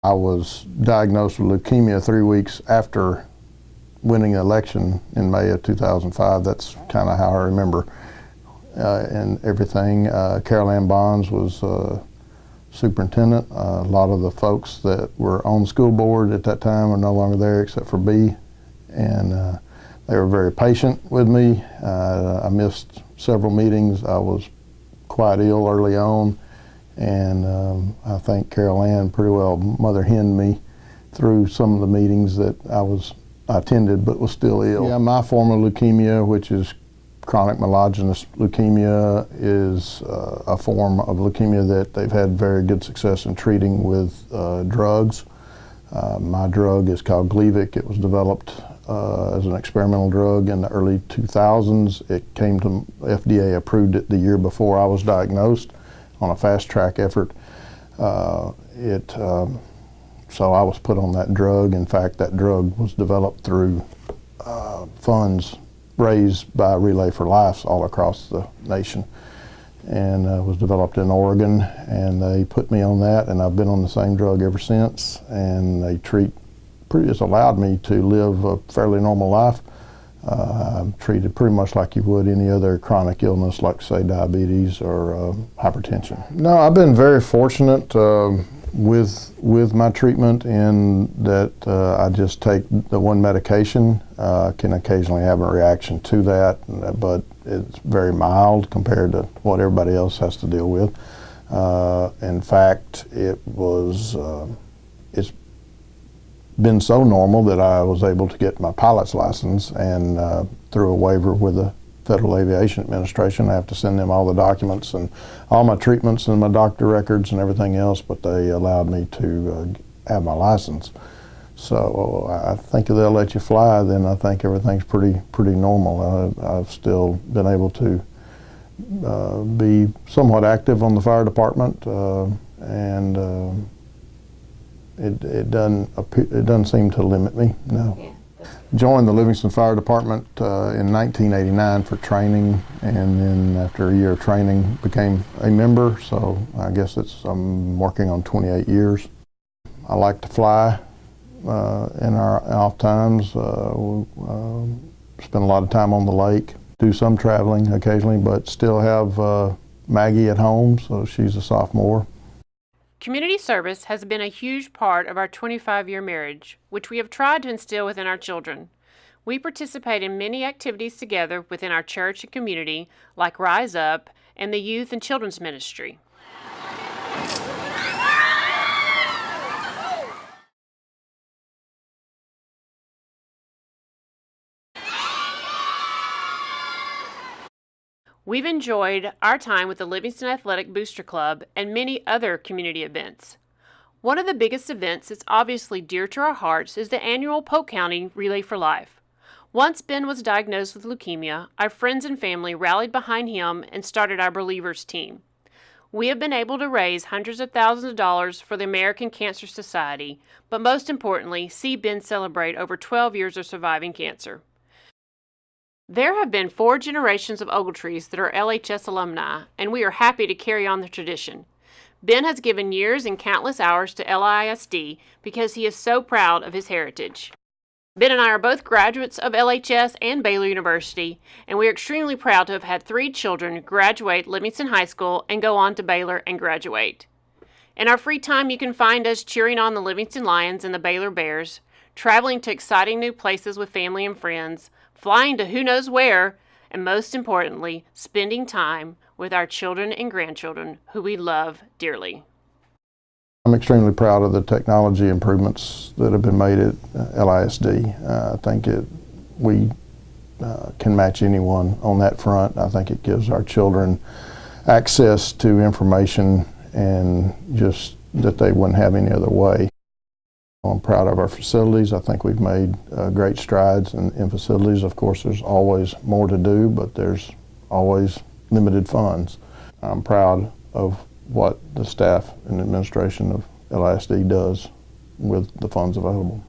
I was diagnosed with leukemia 3 weeks after winning the election in May of 2005. That's kind of how I remember and everything. Carol Ann Bonds was superintendent. A lot of the folks that were on the school board at that time are no longer there except for B. And they were very patient with me. I missed several meetings. I was quite ill early on. And I think Carol Ann pretty well mother-henned me through some of the meetings that I attended but was still ill. Yeah, my form of leukemia, which is chronic myelogenous leukemia, is a form of leukemia that they've had very good success in treating with drugs. My drug is called Gleevec. It was developed as an experimental drug in the early 2000s. It came to FDA approved it the year before I was diagnosed on a fast track effort. So I was put on that drug. In fact, that drug was developed through funds raised by Relay for Life all across the nation, and was developed in Oregon, and they put me on that, and I've been on the same drug ever since. And it's allowed me to live a fairly normal life. I'm treated pretty much like you would any other chronic illness, like say diabetes or hypertension. No, I've been very fortunate with my treatment in that I just take the one medication. Can occasionally have a reaction to that, but it's very mild compared to what everybody else has to deal with. In fact, it's been so normal that I was able to get my pilot's license, and through a waiver with the Federal Aviation Administration. I have to send them all the documents and all my treatments and my doctor records and everything else, but they allowed me to have my license. So I think if they'll let you fly, then I think everything's pretty normal. I've still been able to be somewhat active on the fire department, and it doesn't seem to limit me, no. Yeah. Joined the Livingston Fire Department in 1989 for training, and then after a year of training became a member, so I guess I'm working on 28 years. I like to fly in our off times. Spend a lot of time on the lake, do some traveling occasionally, but still have Maggie at home, so she's a sophomore. Community service has been a huge part of our 25-year marriage, which we have tried to instill within our children. We participate in many activities together within our church and community, like Rise Up and the Youth and Children's Ministry. We've enjoyed our time with the Livingston Athletic Booster Club and many other community events. One of the biggest events that's obviously dear to our hearts is the annual Polk County Relay for Life. Once Ben was diagnosed with leukemia, our friends and family rallied behind him and started our Believers team. We have been able to raise hundreds of thousands of dollars for the American Cancer Society, but most importantly, see Ben celebrate over 12 years of surviving cancer. There have been 4 generations of Ogletrees that are LHS alumni, and we are happy to carry on the tradition. Ben has given years and countless hours to LISD because he is so proud of his heritage. Ben and I are both graduates of LHS and Baylor University, and we are extremely proud to have had 3 children graduate Livingston High School and go on to Baylor and graduate. In our free time, you can find us cheering on the Livingston Lions and the Baylor Bears, traveling to exciting new places with family and friends, flying to who knows where, and most importantly, spending time with our children and grandchildren who we love dearly. I'm extremely proud of the technology improvements that have been made at LISD. I think we can match anyone on that front. I think it gives our children access to information and just that they wouldn't have any other way. I'm proud of our facilities. I think we've made great strides in facilities. Of course, there's always more to do, but there's always limited funds. I'm proud of what the staff and administration of LISD does with the funds available.